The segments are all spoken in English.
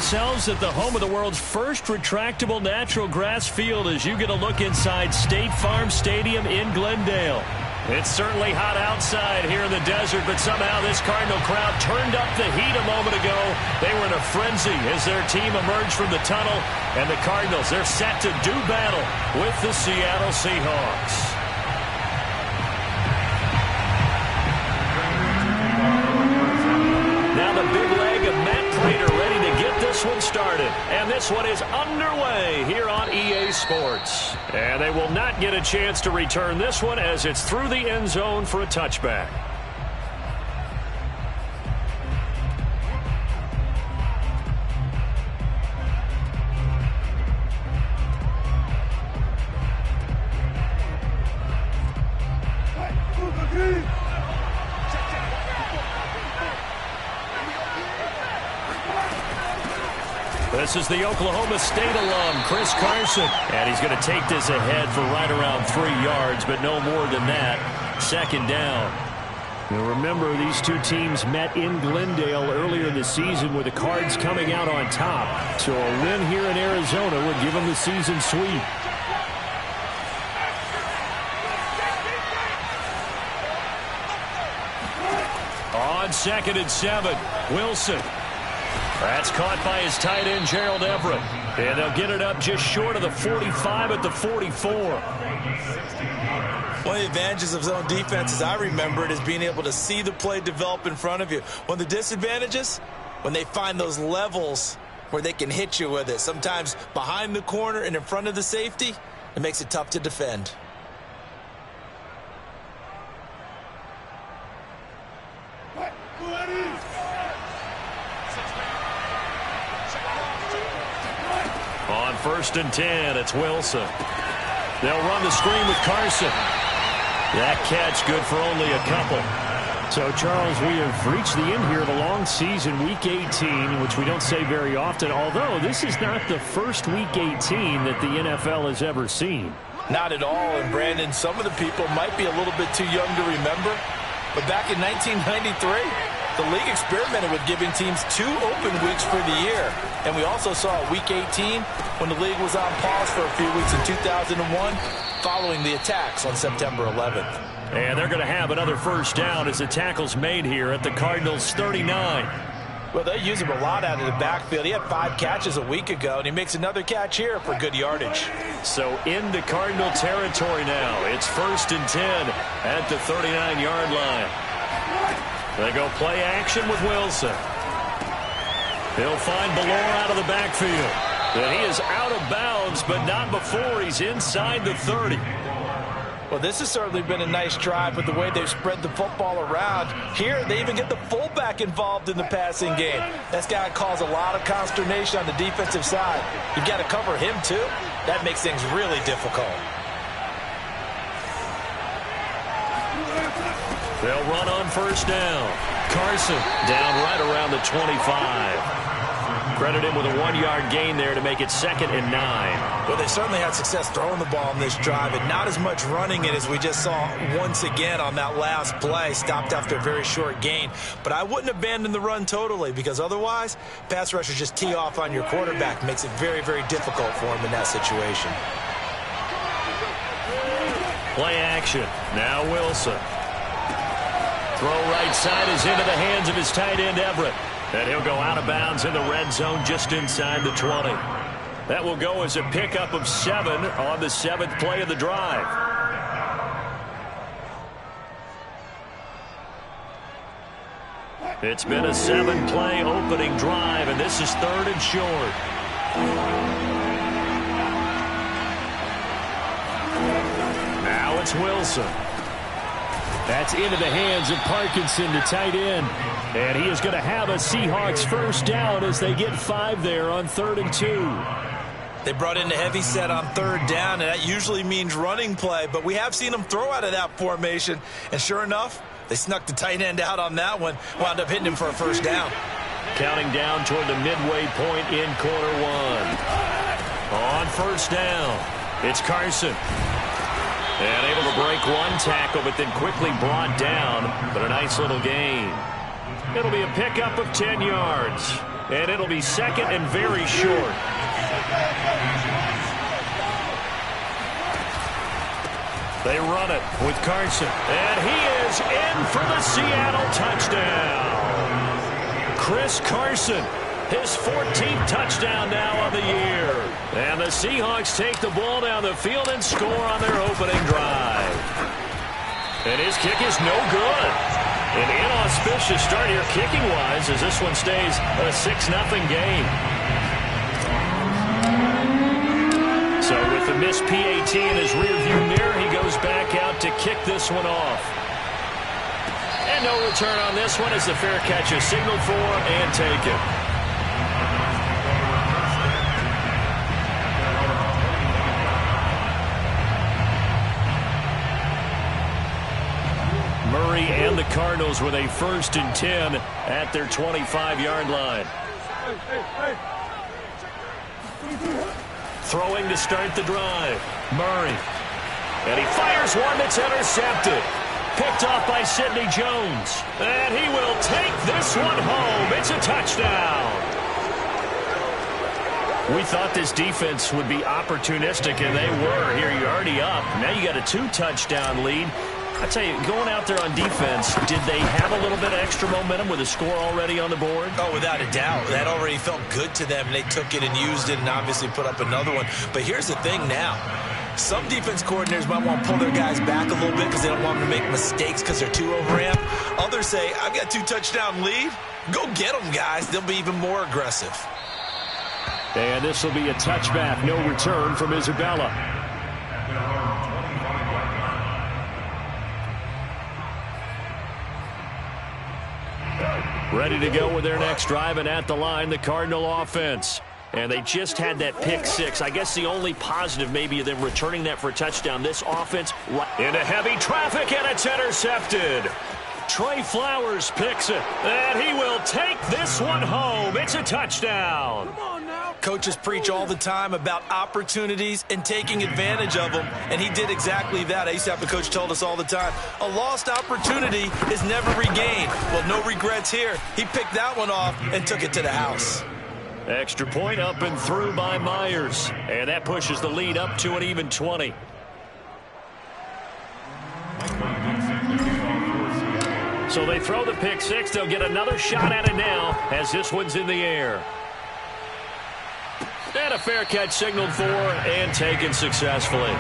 ourselves at the home of the world's first retractable natural grass field as you get a look inside State Farm Stadium in Glendale. It's certainly hot outside here in the desert, but somehow this Cardinal crowd turned up the heat a moment ago. They were in a frenzy as their team emerged from the tunnel, and the Cardinals, they're set to do battle with the Seattle Seahawks. Now the big leg of Matt Prater ready to get this one started. And this one is underway here on EA Sports. And they will not get a chance to return this one as it's through the end zone for a touchback. This is the Oklahoma State alum, Chris Carson. And he's going to take this ahead for right around 3 yards, but no more than that. Second down. Now remember, these two teams met in Glendale earlier this season with the Cards coming out on top. So a win here in Arizona would give them the season sweep. On 2nd and 7, Wilson. That's caught by his tight end, Gerald Everett. And they'll get it up just short of the 45 at the 44. One of the advantages of zone defense, as I remember it, is being able to see the play develop in front of you. One of the disadvantages, when they find those levels where they can hit you with it. Sometimes behind the corner and in front of the safety, it makes it tough to defend. On 1st and 10, it's Wilson. They'll run the screen with Carson. That catch good for only a couple. So, Charles, we have reached the end here of a long season, Week 18, which we don't say very often, although this is not the first Week 18 that the NFL has ever seen. Not at all, and Brandon, some of the people might be a little bit too young to remember, but back in 1993, the league experimented with giving teams 2 open weeks for the year. And we also saw Week 18 when the league was on pause for a few weeks in 2001 following the attacks on September 11th. And they're going to have another first down as the tackle's made here at the Cardinals' 39. Well, they use him a lot out of the backfield. He had 5 catches a week ago, and he makes another catch here for good yardage. So into Cardinal territory now. It's 1st and 10 at the 39-yard line. They go play action with Wilson. They'll find Ballore out of the backfield. And he is out of bounds, but not before he's inside the 30. Well, this has certainly been a nice drive with the way they've spread the football around. Here, they even get the fullback involved in the passing game. That's got to cause a lot of consternation on the defensive side. You've got to cover him, too. That makes things really difficult. They'll run on 1st down. Carson down right around the 25. Credit him with a 1-yard gain there to make it 2nd and 9. Well, they certainly had success throwing the ball on this drive, and not as much running it as we just saw once again on that last play. Stopped after a very short gain. But I wouldn't abandon the run totally, because otherwise, pass rushers just tee off on your quarterback. Makes it very, very difficult for him in that situation. Play action. Now Wilson. Throw right side is into the hands of his tight end, Everett. And he'll go out of bounds in the red zone just inside the 20. That will go as a pickup of 7 on the 7th play of the drive. It's been a 7-play opening drive, and this is 3rd and short. Now it's Wilson. That's into the hands of Parkinson, the tight end. And he is going to have a Seahawks first down as they get 5 there on 3rd and 2. They brought in the heavy set on 3rd down, and that usually means running play. But we have seen them throw out of that formation. And sure enough, they snuck the tight end out on that one. Wound up hitting him for a first down. Counting down toward the midway point in quarter 1. On 1st down, it's Carson. And able to break 1 tackle, but then quickly brought down. But a nice little gain. It'll be a pickup of 10 yards. and it'll be second and very short. They run it with Carson, and he is in for the Seattle touchdown. Chris Carson, his 14th touchdown now on the year. And the Seahawks take the ball down the field and score on their opening drive. And his kick is no good. An inauspicious start here kicking-wise as this one stays a 6-0 game. So with the missed PAT in his rearview mirror, he goes back out to kick this one off. And no return on this one as the fair catch is signaled for and taken. Murray and the Cardinals with a 1st and 10 at their 25-yard line. Throwing to start the drive. Murray. And he fires one that's intercepted. Picked off by Sidney Jones. And he will take this one home. It's a touchdown. We thought this defense would be opportunistic, and they were. Here you're already up. Now you got a 2-touchdown lead. I tell you, going out there on defense, did they have a little bit of extra momentum with a score already on the board? Oh, without a doubt. That already felt good to them, and they took it and used it and obviously put up another one. But here's the thing now. Some defense coordinators might want to pull their guys back a little bit because they don't want them to make mistakes because they're too overamped. Others say, I've got 2-touchdown lead. Go get them, guys. They'll be even more aggressive. And this will be a touchback. No return from Isabella. Ready to go with their next drive, and at the line, the Cardinal offense. And they just had that pick 6. I guess the only positive maybe of them returning that for a touchdown. This offense into heavy traffic, and it's intercepted. Trey Flowers picks it, and he will take this one home. It's a touchdown. Come on now. Coaches preach all the time about opportunities and taking advantage of them, and he did exactly that. I used to have a coach told us all the time, a lost opportunity is never regained. Well, no regrets here. He picked that one off and took it to the house. Extra point up and through by Myers, and that pushes the lead up to an even 20. So they throw the pick 6. They'll get another shot at it now as this one's in the air. And a fair catch signaled for and taken successfully.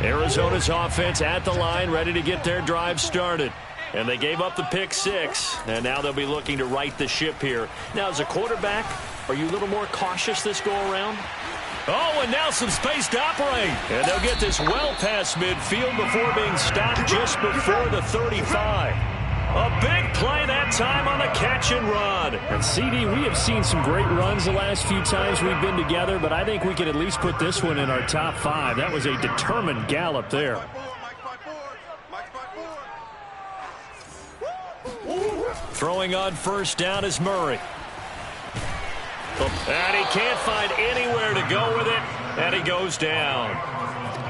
Arizona's offense at the line, ready to get their drive started. And they gave up the pick 6, and now they'll be looking to right the ship here. Now, as a quarterback, are you a little more cautious this go-around? Oh, and now some space to operate. And they'll get this well past midfield before being stopped just before the 35. A big play that time on the catch and run. And CD, we have seen some great runs the last few times we've been together, but I think we can at least put this one in our top 5. That was a determined gallop there. Throwing on 1st down is Murray. And he can't find anywhere to go with it, and he goes down.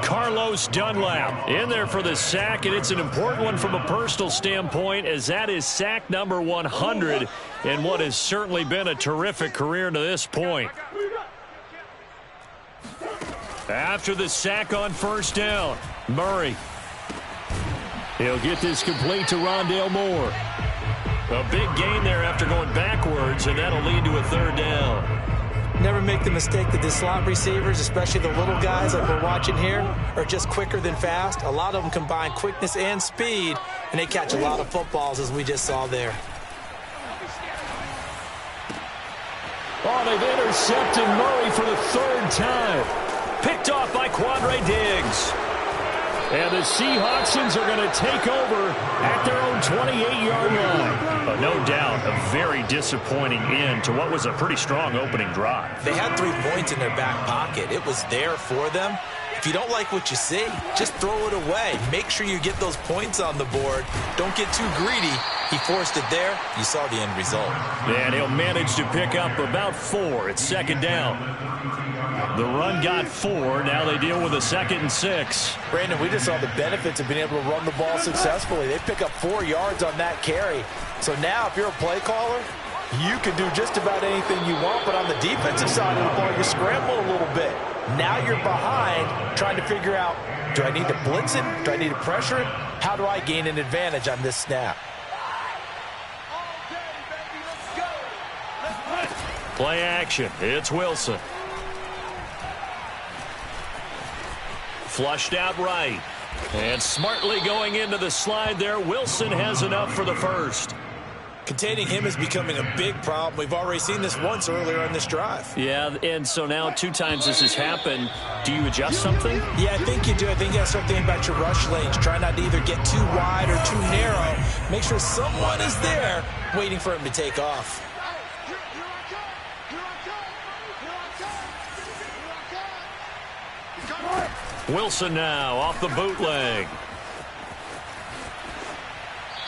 Carlos Dunlap in there for the sack, and it's an important one from a personal standpoint, as that is sack number 100 in what has certainly been a terrific career to this point. After the sack on 1st down, Murray. He'll get this complete to Rondale Moore. A big gain there after going backwards, and that'll lead to a 3rd down. Never make the mistake that the slot receivers, especially the little guys like we're watching here, are just quicker than fast. A lot of them combine quickness and speed, and they catch a lot of footballs, as we just saw there. Oh, they've intercepted Murray for the 3rd time. Picked off by Quandre Diggs. And the Seahawksons are going to take over at their own 28-yard line. But no doubt, a very disappointing end to what was a pretty strong opening drive. They had 3 points in their back pocket. It was there for them. If you don't like what you see, just throw it away. Make sure you get those points on the board. Don't get too greedy. He forced it there. You saw the end result. And he'll manage to pick up about 4. It's second down. The run got 4. Now they deal with a 2nd and 6. Brandon, we just saw the benefits of being able to run the ball successfully. They pick up 4 yards on that carry. So now if you're a play caller, you can do just about anything you want. But on the defensive side of the ball, you scramble a little bit. Now you're behind trying to figure out, do I need to blitz it? Do I need to pressure it? How do I gain an advantage on this snap? Play action. It's Wilson. Flushed out right. And smartly going into the slide there. Wilson has enough for the first. Containing him is becoming a big problem. We've already seen this once earlier on this drive. Yeah, and so now 2 times this has happened. Do you adjust something? Yeah, I think you do. I think you got to start thinking about your rush lanes. Try not to either get too wide or too narrow. Make sure someone is there waiting for him to take off. Wilson now off the bootleg.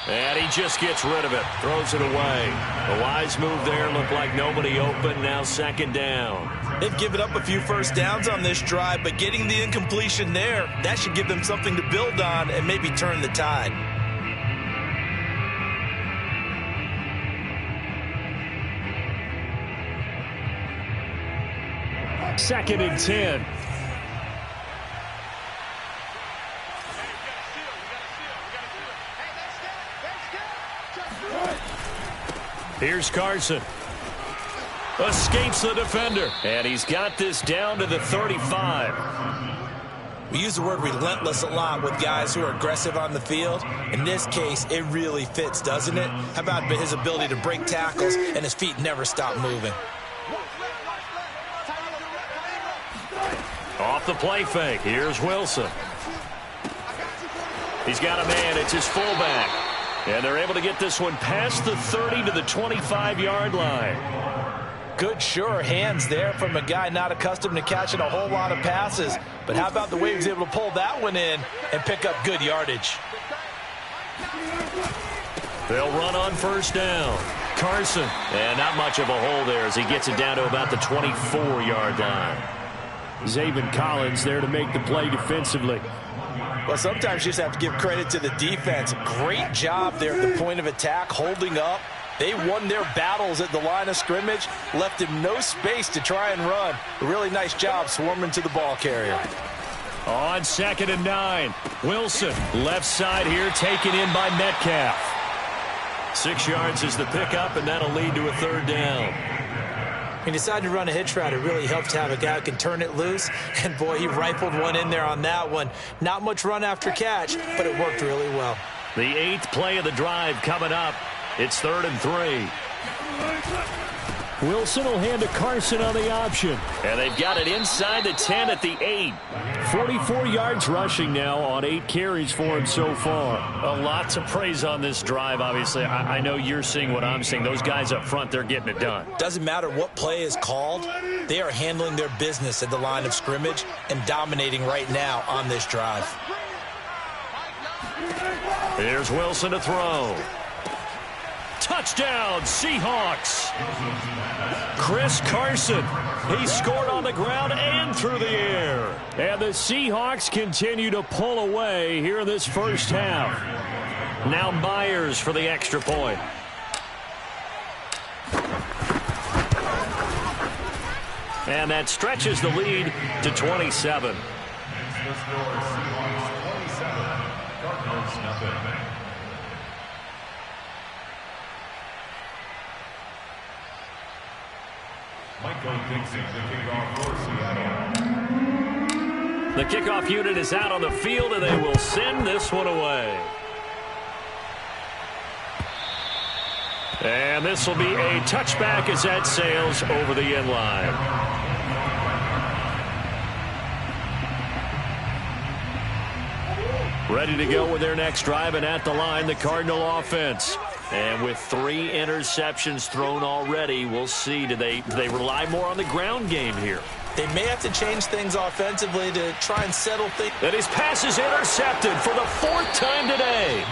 And he just gets rid of it. Throws it away. A wise move there. Looked like nobody open. Now second down. They've given up a few first downs on this drive, but getting the incompletion there, that should give them something to build on and maybe turn the tide. Second and 10. Here's Carson. Escapes the defender. And he's got this down to the 35. We use the word relentless a lot with guys who are aggressive on the field. In this case, it really fits, doesn't it? How about his ability to break tackles and his feet never stop moving? Off the play fake. Here's Wilson. He's got a man. It's his fullback. And they're able to get this one past the 30 to the 25-yard line. Good, sure hands there from a guy not accustomed to catching a whole lot of passes. But how about the way he was able to pull that one in and pick up good yardage? They'll run on first down. Carson. And not much of a hole there as he gets it down to about the 24-yard line. Zaven Collins there to make the play defensively. Well, sometimes you just have to give credit to the defense. Great job there at the point of attack, holding up. They won their battles at the line of scrimmage, left him no space to try and run. A really nice job swarming to the ball carrier. On 2nd and 9, Wilson, left side here, taken in by Metcalf. 6 yards is the pickup, and that'll lead to a 3rd down. He decided to run a hitch route. It really helped to have a guy who can turn it loose. And, boy, he rifled one in there on that one. Not much run after catch, but it worked really well. The 8th play of the drive coming up. It's 3rd and 3. Wilson will hand to Carson on the option. And they've got it inside the 10 at the 8. 44 yards rushing now on 8 carries for him so far. A lot to praise on this drive, obviously. I know you're seeing what I'm seeing. Those guys up front, they're getting it done. Doesn't matter what play is called. They are handling their business at the line of scrimmage and dominating right now on this drive. Here's Wilson to throw. Touchdown, Seahawks. Chris Carson. He scored on the ground and through the air. And the Seahawks continue to pull away here in this first half. Now Myers for the extra point. And that stretches the lead to 27. The kickoff unit is out on the field, and they will send this one away. And this will be a touchback as that sails over the end line. Ready to go with their next drive, and at the line, the Cardinal offense. And with 3 interceptions thrown already, we'll see. Do they rely more on the ground game here? They may have to change things offensively to try and settle things. And his pass is intercepted for the 4th time today.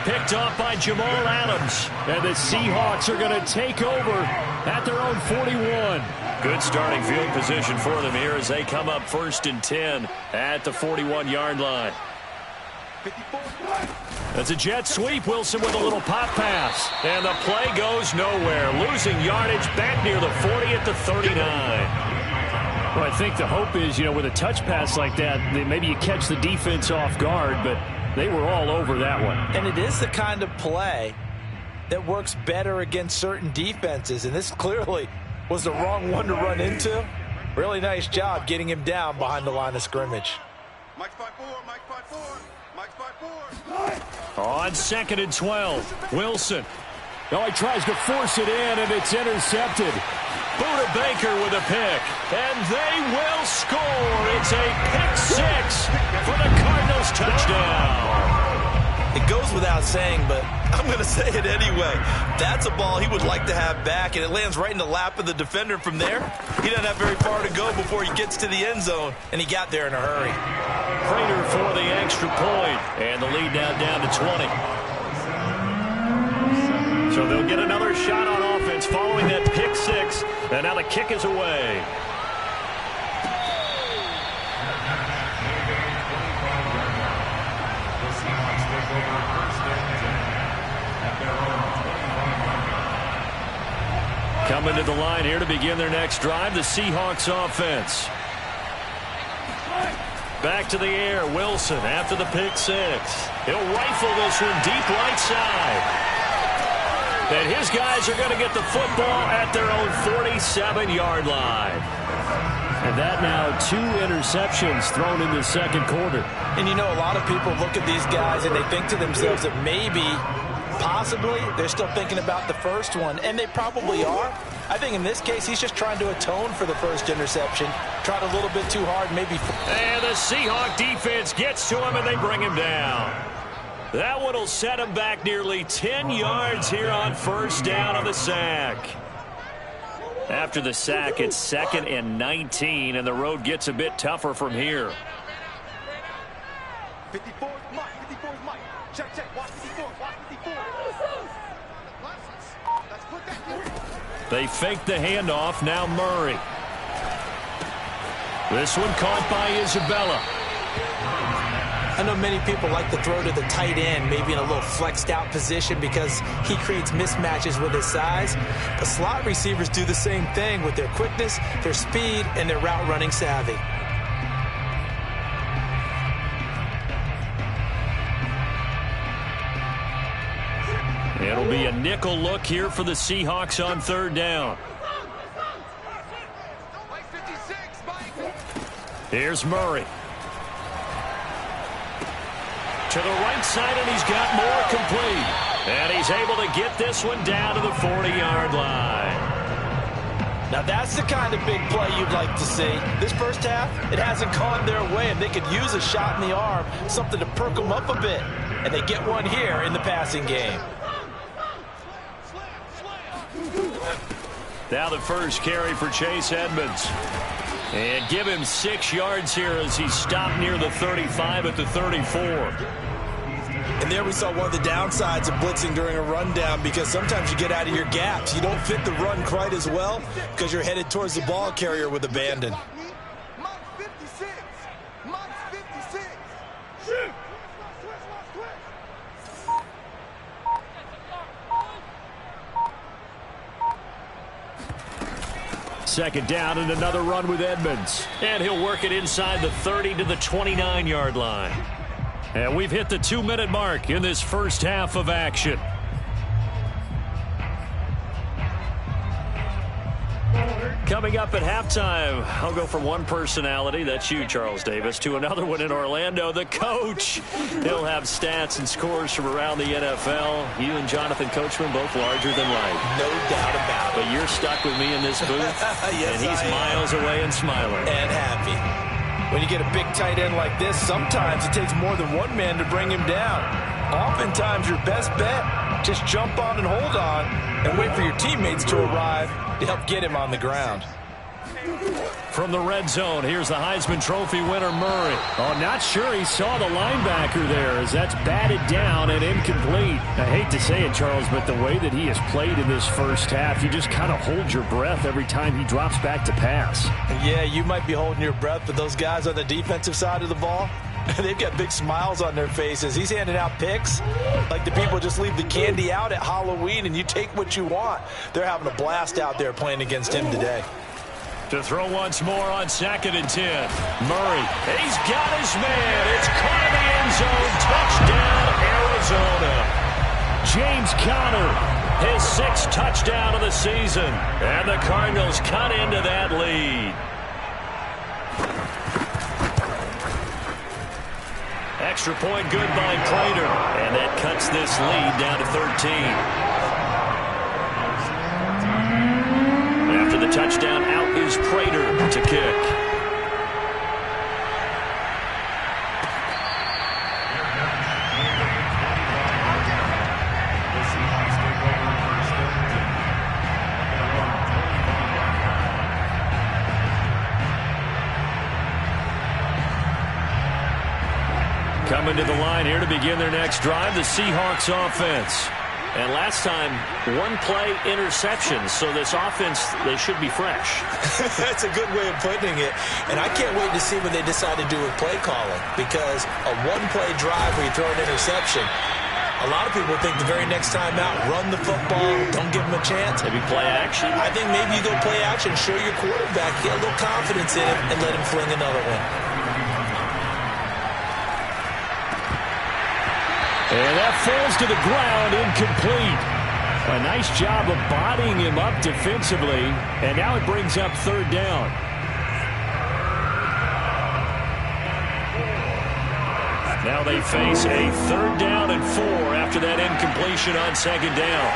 Picked off by Jamal Adams. And the Seahawks are going to take over at their own 41. Good starting field position for them here as they come up 1st and 10 at the 41-yard line. That's a jet sweep. Wilson with a little pop pass. And the play goes nowhere. Losing yardage back near the 40 at the 39. Well, I think the hope is, with a touch pass like that, maybe you catch the defense off guard, but they were all over that one. And it is the kind of play that works better against certain defenses, and this clearly was the wrong one to run into. Really nice job getting him down behind the line of scrimmage. Mike's 5-4, Mike's 5-4, Mike's 5-4. On 2nd and 12, Wilson. Oh, he tries to force it in, and it's intercepted. Buda Baker with a pick, and they will score. It's a pick-6 for the Cardinals touchdown. It goes without saying, but I'm going to say it anyway. That's a ball he would like to have back, and it lands right in the lap of the defender from there. He doesn't have very far to go before he gets to the end zone, and he got there in a hurry. Prater for the extra point, and the lead now down to 20. So they'll get another shot on offense following that pick-6, and now the kick is away. Coming to the line here to begin their next drive, the Seahawks offense. Back to the air, Wilson after the pick-6. He'll rifle this one deep right side. And his guys are going to get the football at their own 47-yard line. And that now 2 interceptions thrown in the second quarter. And a lot of people look at these guys and they think to themselves that maybe, possibly, they're still thinking about the first one. And they probably are. I think in this case, he's just trying to atone for the first interception. Tried a little bit too hard, maybe. And the Seahawk defense gets to him and they bring him down. That one will set him back nearly 10 yards here on first down on the sack. After the sack, it's 2nd and 19, and the road gets a bit tougher from here. 54 Mike, 54 Mike. Check, watch 54, watch 54. Let's put that here. They fake the handoff, now Murray. This one caught by Isabella. I know many people like to throw to the tight end, maybe in a little flexed out position because he creates mismatches with his size. But slot receivers do the same thing with their quickness, their speed, and their route running savvy. It'll be a nickel look here for the Seahawks on 3rd down. Here's Murray. To the right side, and he's got more complete. And he's able to get this one down to the 40-yard line. Now that's the kind of big play you'd like to see. This first half, it hasn't gone their way, and they could use a shot in the arm, something to perk them up a bit. And they get one here in the passing game. Now the first carry for Chase Edmonds. And give him 6 yards here as he stopped near the 35 at the 34. And there we saw one of the downsides of blitzing during a rundown, because sometimes you get out of your gaps. You don't fit the run quite as well because you're headed towards the ball carrier with abandon. Second down and another run with Edmonds. And he'll work it inside the 30 to the 29-yard line. And we've hit the 2-minute mark in this first half of action. Coming up at halftime, I'll go from one personality, that's you, Charles Davis, to another one in Orlando, the coach. He'll have stats and scores from around the NFL. You and Jonathan Coachman both larger than life. No doubt about it. But you're stuck with me in this booth, yes, and he's miles away and smiling. And happy. When you get a big tight end like this, sometimes it takes more than one man to bring him down. Oftentimes, your best bet, just jump on and hold on and wait for your teammates to arrive to help get him on the ground. From the red zone, here's the Heisman Trophy winner, Murray. Oh, not sure he saw the linebacker there as that's batted down and incomplete. I hate to say it, Charles, but the way that he has played in this first half, you just kind of hold your breath every time he drops back to pass. Yeah, you might be holding your breath, but those guys on the defensive side of the ball, they've got big smiles on their faces. He's handing out picks like the people just leave the candy out at Halloween and you take what you want. They're having a blast out there playing against him today. To throw once more on 2nd and 10. Murray, he's got his man. It's caught in the end zone. Touchdown, Arizona. James Conner, his 6th touchdown of the season. And the Cardinals cut into that lead. Extra point good by Prater. And that cuts this lead down to 13. After the touchdown, out is Prater to kick. Coming to the line here to begin their next drive, the Seahawks offense. And last time, one-play interception, so this offense, they should be fresh. That's a good way of putting it. And I can't wait to see what they decide to do with play calling, because a one-play drive where you throw an interception, a lot of people think the very next time out, run the football, don't give them a chance. Maybe play action? I think maybe you go play action, show your quarterback, get a little confidence in him, and let him fling another one. And that falls to the ground, incomplete. A nice job of bodying him up defensively, and now it brings up 3rd down. Now they face a 3rd down and 4 after that incompletion on 2nd down.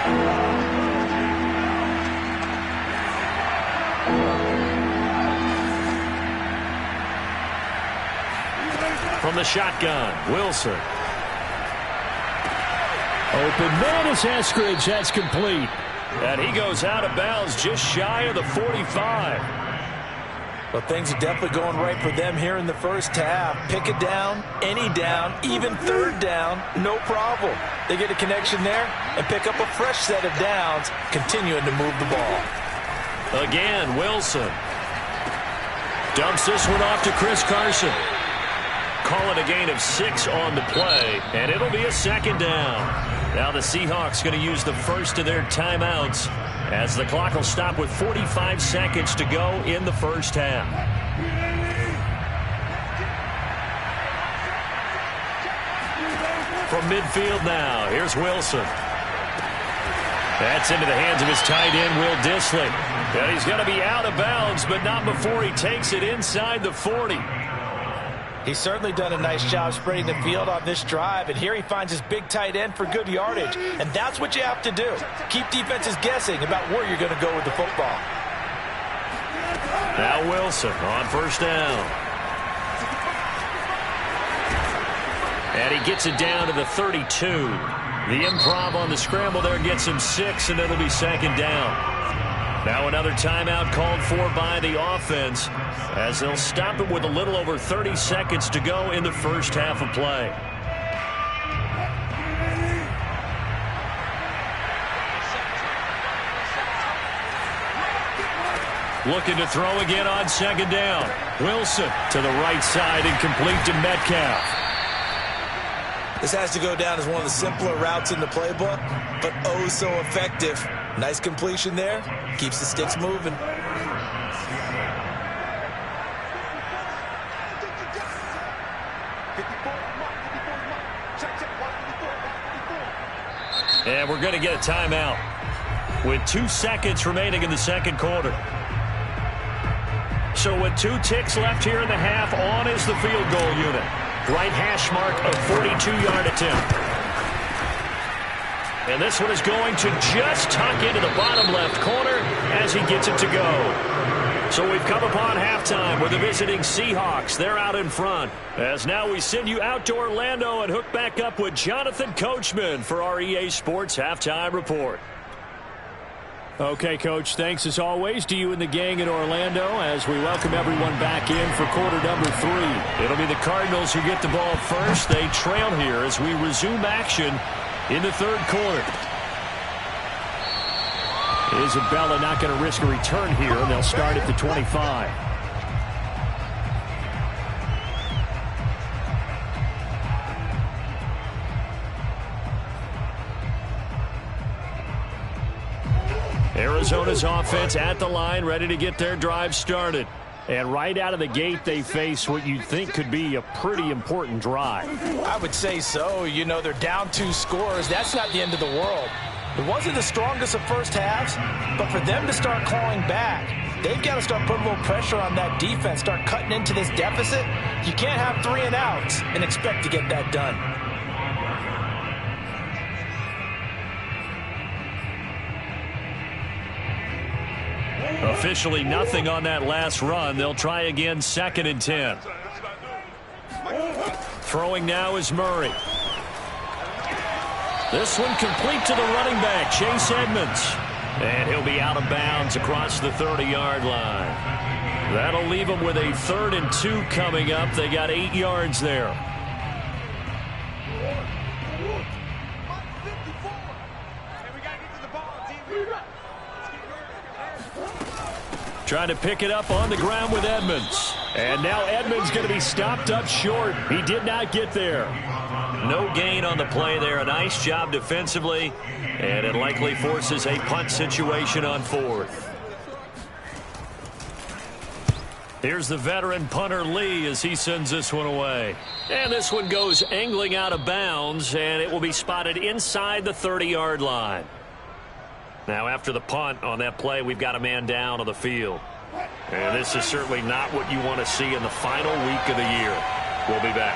From the shotgun, Wilson. Open man is Eskridge. That's complete. And he goes out of bounds just shy of the 45. Well, things are definitely going right for them here in the first half. Pick it down, any down, even 3rd down, no problem. They get a connection there and pick up a fresh set of downs, continuing to move the ball. Again, Wilson. Dumps this one off to Chris Carson. Call it a gain of 6 on the play, and it'll be a 2nd down. Now the Seahawks going to use the first of their timeouts as the clock will stop with 45 seconds to go in the first half. From midfield now, here's Wilson. That's into the hands of his tight end, Will Dissly. And he's going to be out of bounds, but not before he takes it inside the 40. He's certainly done a nice job spreading the field on this drive, and here he finds his big tight end for good yardage. And that's what you have to do. Keep defenses guessing about where you're going to go with the football. Now Wilson on 1st down. And he gets it down to the 32. The improv on the scramble there gets him 6, and it'll be 2nd down. Now another timeout called for by the offense as they'll stop it with a little over 30 seconds to go in the first half of play. Looking to throw again on 2nd down. Wilson to the right side and complete to Metcalf. This has to go down as one of the simpler routes in the playbook, but oh so effective. Nice completion there. Keeps the sticks moving. And we're going to get a timeout with 2 seconds remaining in the second quarter. So with 2 ticks left here in the half, on is the field goal unit. Right hash mark of 42-yard attempt. And this one is going to just tuck into the bottom left corner as he gets it to go. So we've come upon halftime with the visiting Seahawks. They're out in front. As now we send you out to Orlando and hook back up with Jonathan Coachman for our EA Sports Halftime Report. Okay, Coach, thanks as always to you and the gang in Orlando as we welcome everyone back in for quarter number 3. It'll be the Cardinals who get the ball first. They trail here as we resume action in the third quarter. Isabella not going to risk a return here, and they'll start at the 25. Arizona's offense at the line, ready to get their drive started. And right out of the gate, they face what you'd think could be a pretty important drive. I would say so. You know, they're down 2 scores. That's not the end of the world. It wasn't the strongest of first halves, but for them to start clawing back, they've got to start putting a little pressure on that defense, start cutting into this deficit. You can't have 3 and outs and expect to get that done. Officially nothing on that last run. They'll try again, 2nd and 10. Throwing now is Murray. This one complete to the running back, Chase Edmonds. And he'll be out of bounds across the 30-yard line. That'll leave them with a 3rd and 2 coming up. They got 8 yards there. Trying to pick it up on the ground with Edmonds. And now Edmonds going to be stopped up short. He did not get there. No gain on the play there. A nice job defensively. And it likely forces a punt situation on 4th. Here's the veteran punter Lee as he sends this one away. And this one goes angling out of bounds, and it will be spotted inside the 30-yard line. Now, after the punt on that play, we've got a man down on the field. And this is certainly not what you want to see in the final week of the year. We'll be back.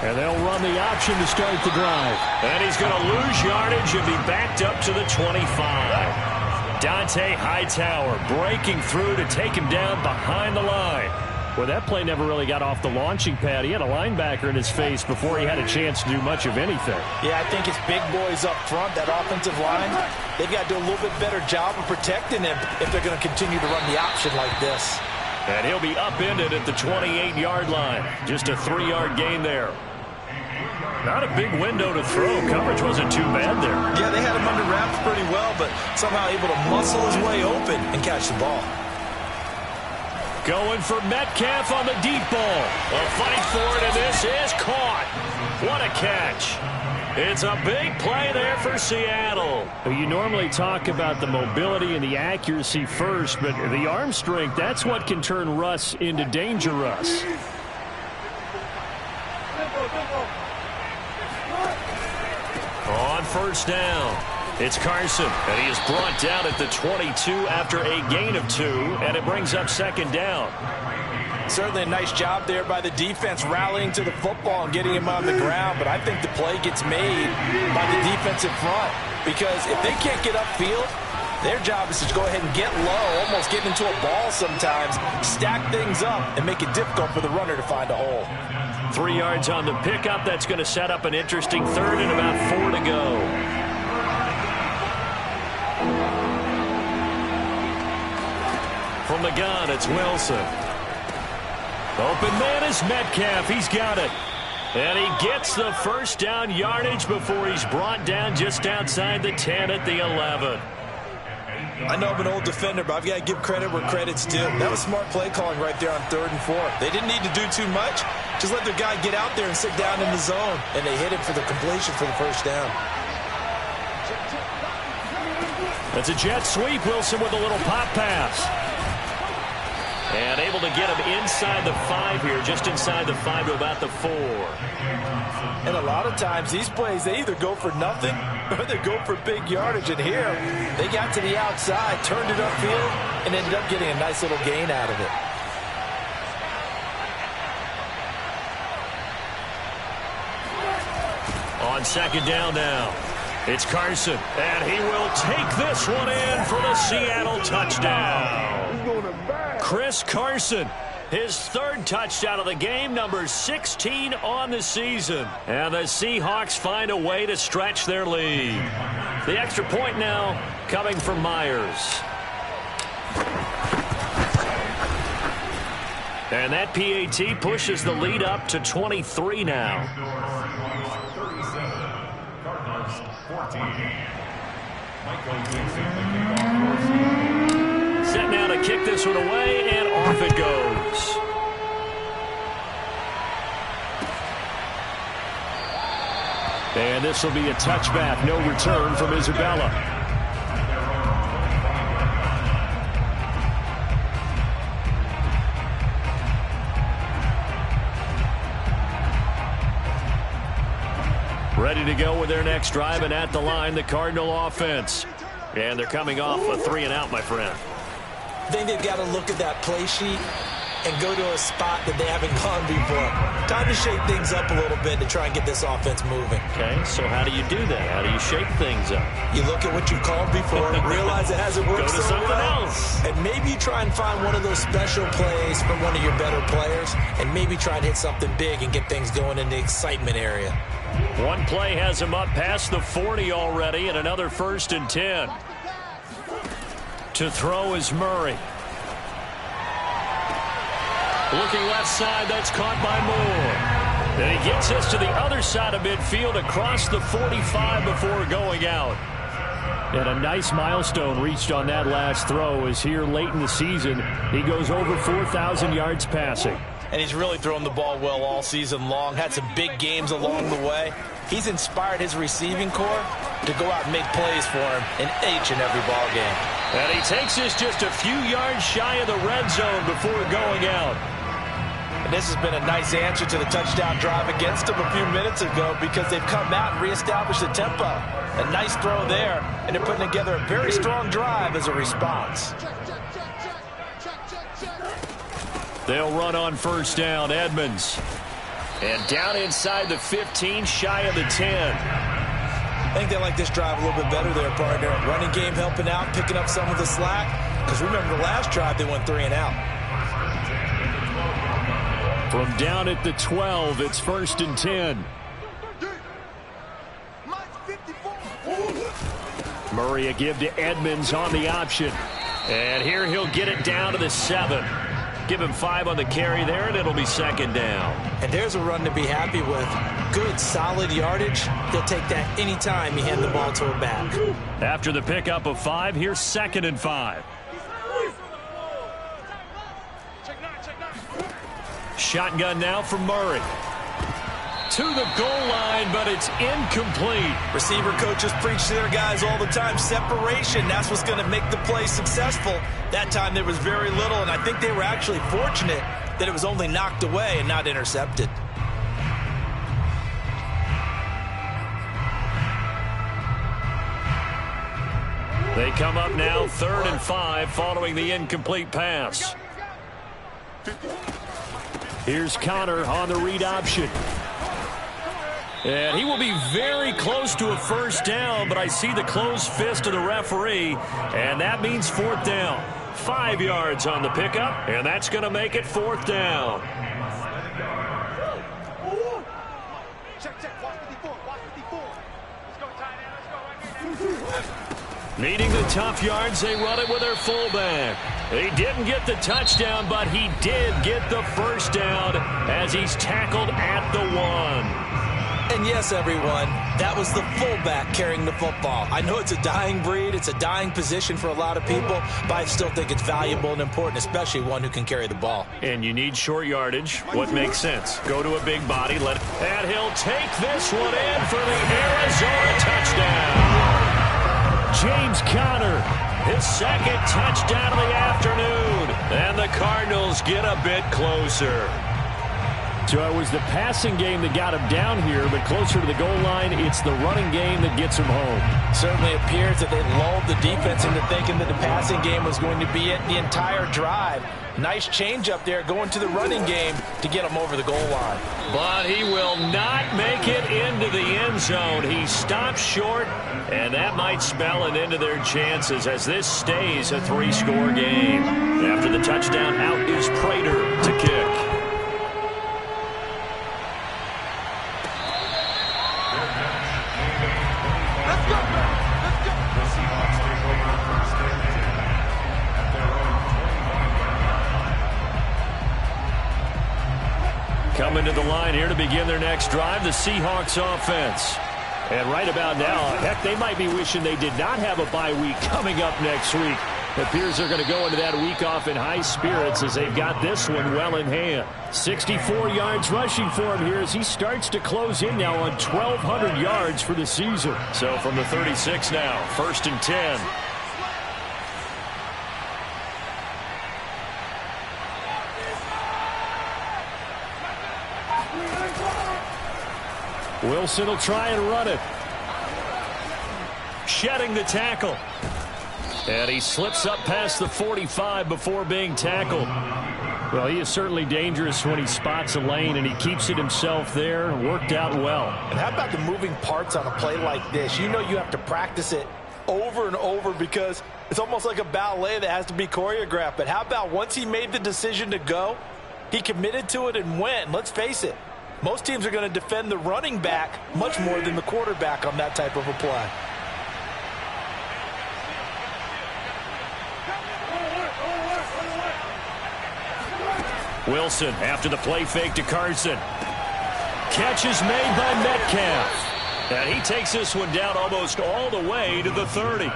And they'll run the option to start the drive. And he's going to lose yardage and be backed up to the 25. Dante Hightower breaking through to take him down behind the line. Well, that play never really got off the launching pad. He had a linebacker in his face before he had a chance to do much of anything. Yeah, I think it's big boys up front, that offensive line. They've got to do a little bit better job of protecting him if they're going to continue to run the option like this. And he'll be upended at the 28-yard line. Just a 3-yard gain there. Not a big window to throw. Coverage wasn't too bad there. Yeah, they had him under wraps pretty well, but somehow able to muscle his way open and catch the ball. Going for Metcalf on the deep ball. A fight for it, and this is caught. What a catch. It's a big play there for Seattle. You normally talk about the mobility and the accuracy first, but the arm strength, that's what can turn Russ into danger Russ. On 1st down, it's Carson, and he is brought down at the 22 after a gain of 2, and it brings up 2nd down. Certainly a nice job there by the defense rallying to the football and getting him on the ground, but I think the play gets made by the defensive front because if they can't get upfield, their job is to go ahead and get low, almost get into a ball sometimes, stack things up, and make it difficult for the runner to find a hole. 3 yards on the pickup. That's going to set up an interesting 3rd and about 4 to go. From the gun, it's Wilson. Open man is Metcalf. He's got it. And he gets the 1st down yardage before he's brought down just outside the 10 at the 11. I know I'm an old defender, but I've got to give credit where credit's due. That was smart play calling right there on 3rd and 4. They didn't need to do too much. Just let their guy get out there and sit down in the zone. And they hit it for the completion for the 1st down. That's a jet sweep. Wilson with a little pop pass. And able to get him inside the 5 here, just inside the 5 to about the 4. And a lot of times these plays, they either go for nothing or they go for big yardage. And here, they got to the outside, turned it upfield, and ended up getting a nice little gain out of it. On 2nd down now, it's Carson, and he will take this one in for the Seattle touchdown. Chris Carson His third touchdown of the game, number 16 on the season. And the Seahawks find a way to stretch their lead. The extra point now coming from Myers. And that PAT pushes the lead up to 23 now. Set now to kick this one away, and off it goes. And this will be a touchback, no return from Isabella. Ready to go with their next drive, and at the line, the Cardinal offense. And they're coming off a 3-and-out, my friend. I think they've got to look at that play sheet and go to a spot that they haven't gone before. Time to shake things up a little bit to try and get this offense moving. Okay, so how do you do that? How do you shake things up? You look at what you've called before, realize it hasn't worked Go to so something well, else. and maybe you try and find one of those special plays from one of your better players, and maybe try and hit something big and get things going in the excitement area. One play has him up past the 40 already, and another 1st and 10. To throw is Murray. Looking left side, that's caught by Moore. And he gets us to the other side of midfield across the 45 before going out. And a nice milestone reached on that last throw as here late in the season, he goes over 4,000 yards passing. And he's really thrown the ball well all season long. Had some big games along the way. He's inspired his receiving corps to go out and make plays for him in each and every ball game. And he takes us just a few yards shy of the red zone before going out. And this has been a nice answer to the touchdown drive against them a few minutes ago because they've come out and reestablished the tempo. A nice throw there, and they're putting together a very strong drive as a response. They'll run on 1st down, Edmonds. And down inside the 15, shy of the 10. I think they like this drive a little bit better there, partner. Running game helping out, picking up some of the slack. Because remember the last drive, they went 3-and-out. From down at the 12, it's 1st and 10. Murray a give to Edmonds on the option. And here he'll get it down to the 7. Give him 5 on the carry there, and it'll be 2nd down. And there's a run to be happy with. Good, solid yardage. They'll take that anytime you hand the ball to a back. After the pickup of 5, here's 2nd and 5. Shotgun now from Murray. To the goal line, but it's incomplete. Receiver coaches preach to their guys all the time. Separation, that's what's going to make the play successful. That time there was very little, and I think they were actually fortunate that it was only knocked away and not intercepted. They come up now 3rd and 5 following the incomplete pass. Here's Connor on the read option. And he will be very close to a 1st down, but I see the closed fist of the referee, and that means 4th down. 5 yards on the pickup, and that's going to make it 4th down. Needing the tough yards, they run it with their fullback. He didn't get the touchdown, but he did get the 1st down as he's tackled at the 1. And yes, everyone, that was the fullback carrying the football. I know it's a dying breed, it's a dying position for a lot of people, but I still think it's valuable and important, especially one who can carry the ball. And you need short yardage. What makes sense? Go to a big body, and he'll take this one in for the Arizona touchdown. James Conner, his 2nd touchdown of the afternoon, and the Cardinals get a bit closer. So it was the passing game that got him down here, but closer to the goal line, it's the running game that gets him home. Certainly appears that they lulled the defense into thinking that the passing game was going to be it the entire drive. Nice change up there going to the running game to get him over the goal line. But he will not make it into the end zone. He stops short, And that might spell an end to their chances as this stays a 3-score game. After the touchdown, out is Prater to kick. Coming to the line here to begin their next drive, the Seahawks offense. And right about now, heck, they might be wishing they did not have a bye week coming up next week. It appears they're going to go into that week off in high spirits as they've got this one well in hand. 64 yards rushing for him here as he starts to close in now on 1,200 yards for the season. So from the 36 now, 1st and 10. Wilson will try and run it. Shedding the tackle. And he slips up past the 45 before being tackled. Well, he is certainly dangerous when he spots a lane, and he keeps it himself there. Worked out well. And how about the moving parts on a play like this? You know you have to practice it over and over because it's almost like a ballet that has to be choreographed. But how about once he made the decision to go, he committed to it and went. Let's face it. Most teams are going to defend the running back much more than the quarterback on that type of a play. Wilson after the play fake to Carson. Catch is made by Metcalf. And he takes this one down almost all the way to the 30.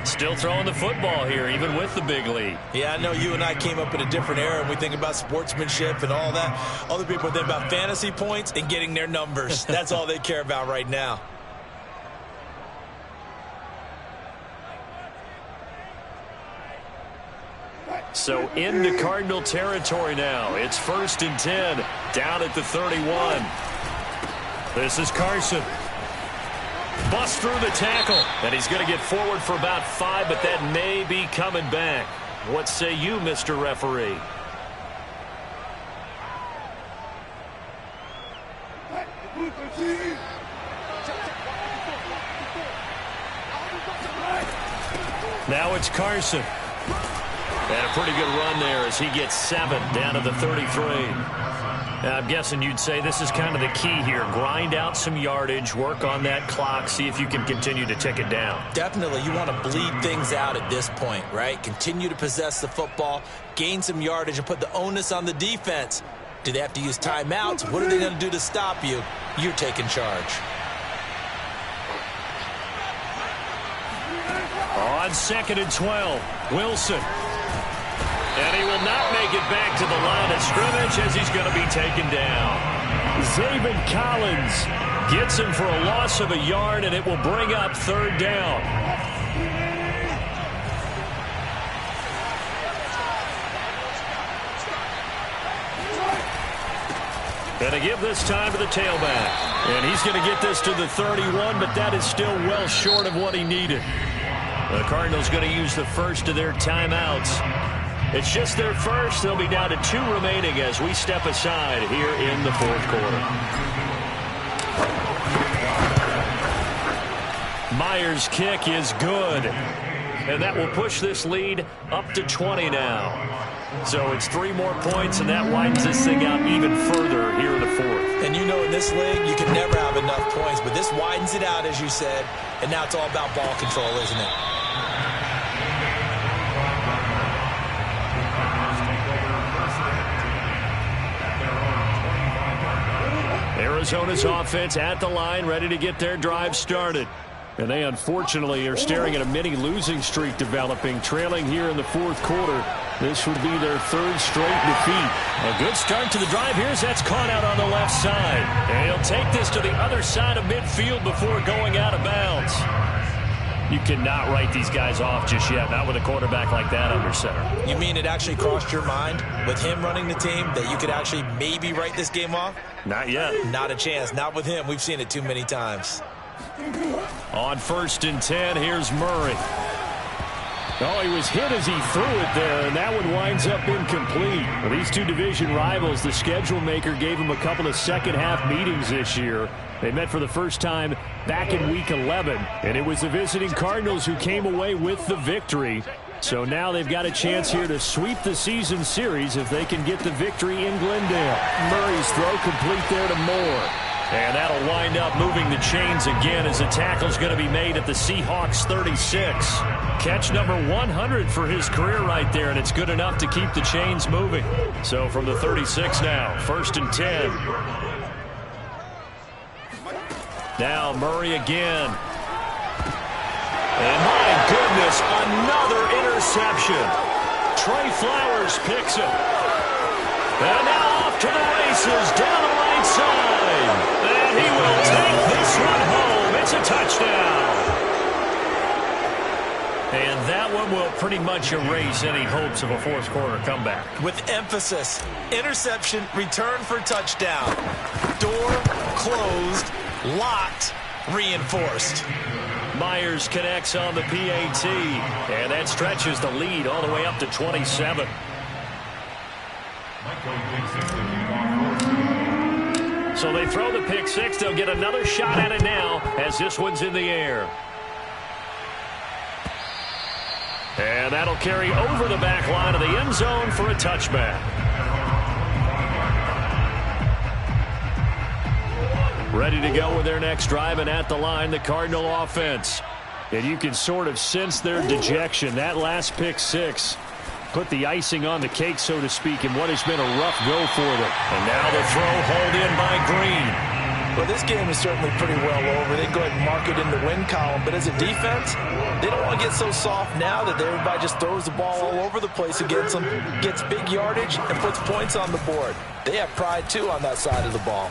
Still throwing the football here, even with the big lead. Yeah, I know you and I came up in a different era, and we think about sportsmanship and all that. Other people think about fantasy points and getting their numbers. That's all they care about right now. So into Cardinal territory now. It's 1st and 10, down at the 31. This is Carson. Bust through the tackle, and he's going to get forward for about 5, but that may be coming back. What say you, Mr. Referee? Now it's Carson. And a pretty good run there as he gets 7 down to the 33. Now, I'm guessing you'd say this is kind of the key here. Grind out some yardage, work on that clock, see if you can continue to tick it down. Definitely. You want to bleed things out at this point, right? Continue to possess the football, gain some yardage, and put the onus on the defense. Do they have to use timeouts? What are they going to do to stop you? You're taking charge. On 2nd and 12, Wilson. And he will not make it back to the line of scrimmage as he's going to be taken down. Zaven Collins gets him for a loss of a yard, and it will bring up 3rd down. And to give this time to the tailback. And he's going to get this to the 31, but that is still well short of what he needed. The Cardinals going to use the first of their timeouts. It's just their first. They'll be down to 2 remaining as we step aside here in the 4th quarter. Myers' kick is good. And that will push this lead up to 20 now. So it's 3 more points, and that widens this thing out even further here in the 4th. And you know in this league, you can never have enough points, but this widens it out, as you said, and now it's all about ball control, isn't it? Arizona's offense at the line, ready to get their drive started. And they unfortunately are staring at a mini losing streak developing, trailing here in the 4th quarter. This would be their 3rd straight defeat. A good start to the drive here as that's caught out on the left side. And he'll take this to the other side of midfield before going out of bounds. You cannot write these guys off just yet, not with a quarterback like that under center. You mean it actually crossed your mind with him running the team that you could actually maybe write this game off? Not yet. Not a chance. Not with him. We've seen it too many times. On 1st and 10, here's Murray. Oh, he was hit as he threw it there, and that one winds up incomplete. Well, these two division rivals, the schedule maker gave them a couple of second-half meetings this year. They met for the first time back in Week 11, and it was the visiting Cardinals who came away with the victory. So now they've got a chance here to sweep the season series if they can get the victory in Glendale. Murray's throw complete there to Moore. And that'll wind up moving the chains again as the tackle's going to be made at the Seahawks 36. Catch number 100 for his career right there, and it's good enough to keep the chains moving. So from the 36 now, 1st and 10. Now Murray again. And my goodness, another interception. Trey Flowers picks it. And now off to the races down the right side. And he will take this one home. It's a touchdown. And that one will pretty much erase any hopes of a fourth quarter comeback. With emphasis, interception, return for touchdown. Door closed, locked, reinforced. Myers connects on the PAT, and that stretches the lead all the way up to 27. So they throw the pick six. They'll get another shot at it now as this one's in the air. And that'll carry over the back line of the end zone for a touchback. Ready to go with their next drive, and at the line, the Cardinal offense. And you can sort of sense their dejection. That last pick six put the icing on the cake, so to speak, in what has been a rough go for them. And now the throw hauled in by Green. Well, this game is certainly pretty well over. They can go ahead and mark it in the win column. But as a defense, they don't want to get so soft now that everybody just throws the ball all over the place against them, gets big yardage, and puts points on the board. They have pride, too, on that side of the ball.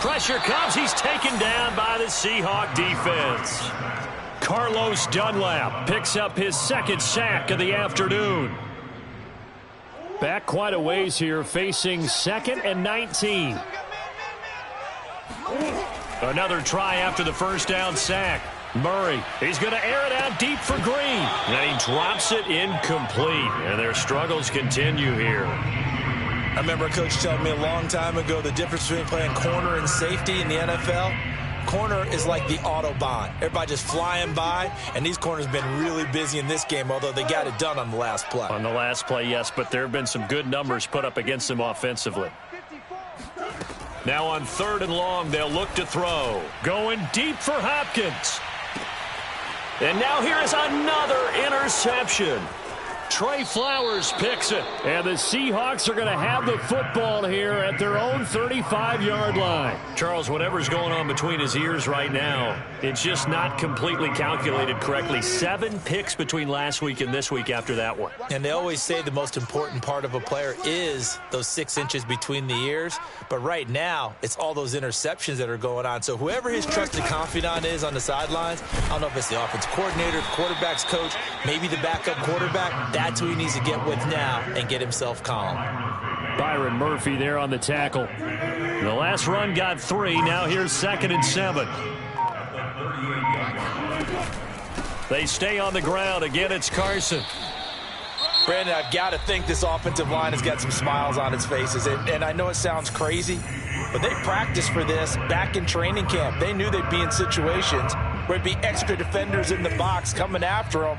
Pressure comes. He's taken down by the Seahawk defense. Carlos Dunlap picks up his second sack of the afternoon. Back quite a ways here, facing 2nd and 19. Another try after the first down sack. Murray, he's going to air it out deep for Green. And he drops it incomplete. And their struggles continue here. I remember a coach telling me a long time ago the difference between playing corner and safety in the NFL. Corner is like the Autobahn. Everybody just flying by, and these corners have been really busy in this game, although they got it done on the last play. On the last play, yes, but there have been some good numbers put up against them offensively. Now on 3rd and long, they'll look to throw. Going deep for Hopkins. And now here is another interception. Trey Flowers picks it. And the Seahawks are going to have the football here at their own 35-yard line. Charles, whatever's going on between his ears right now, it's just not completely calculated correctly. 7 picks between last week and this week after that one. And they always say the most important part of a player is those 6 inches between the ears. But right now, it's all those interceptions that are going on. So whoever his trusted confidant is on the sidelines, I don't know if it's the offense coordinator, the quarterback's coach, maybe the backup quarterback, that's who he needs to get with now and get himself calm. Byron Murphy there on the tackle. The last run got 3. Now here's 2nd and 7. They stay on the ground. Again, it's Carson. Brandon, I've got to think this offensive line has got some smiles on its faces. And I know it sounds crazy, but they practiced for this back in training camp. They knew they'd be in situations where it'd be extra defenders in the box coming after them,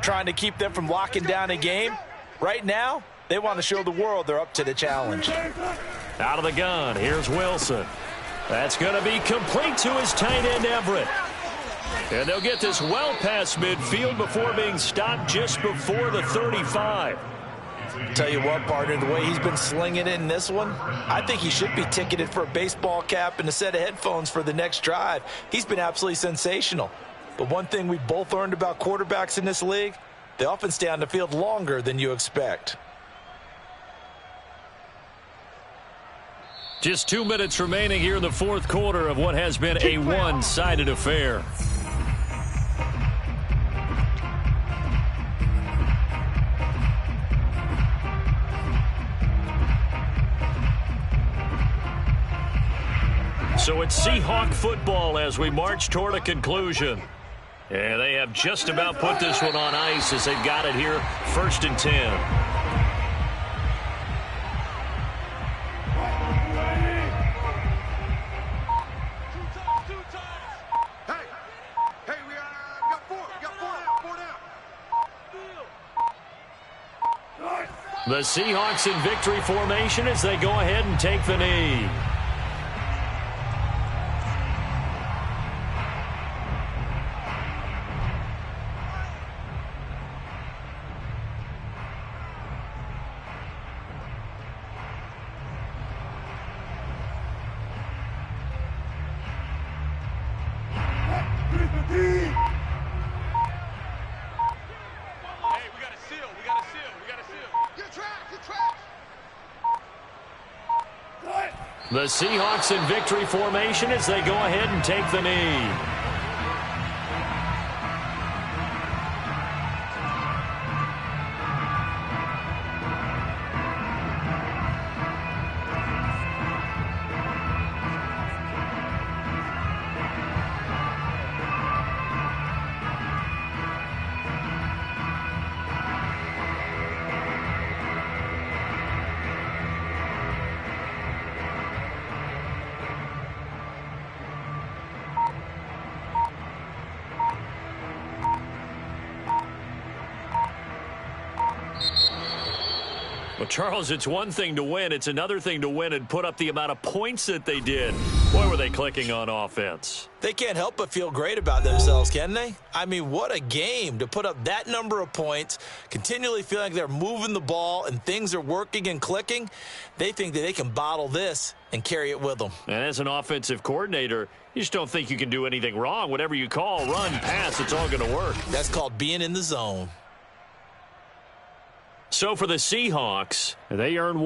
trying to keep them from locking down a game. Right now, they want to show the world they're up to the challenge. Out of the gun, here's Wilson. That's going to be complete to his tight end, Everett. And they'll get this well past midfield before being stopped just before the 35. Tell you what, partner, the way he's been slinging it in this one, I think he should be ticketed for a baseball cap and a set of headphones for the next drive. He's been absolutely sensational. But one thing we both learned about quarterbacks in this league, they often stay on the field longer than you expect. Just 2 minutes remaining here in the fourth quarter of what has been a one-sided affair. So it's Seahawk football as we march toward a conclusion. And they have just about put this one on ice as they've got it here, 1st and 10. Hey, we got four down. The Seahawks in victory formation as they go ahead and take the knee. The Seahawks in victory formation as they go ahead and take the knee. Well, Charles, it's one thing to win. It's another thing to win and put up the amount of points that they did. Boy, were they clicking on offense. They can't help but feel great about themselves, can they? I mean, what a game to put up that number of points, continually feeling like they're moving the ball and things are working and clicking. They think that they can bottle this and carry it with them. And as an offensive coordinator, you just don't think you can do anything wrong. Whatever you call, run, pass, it's all going to work. That's called being in the zone. So for the Seahawks, they earn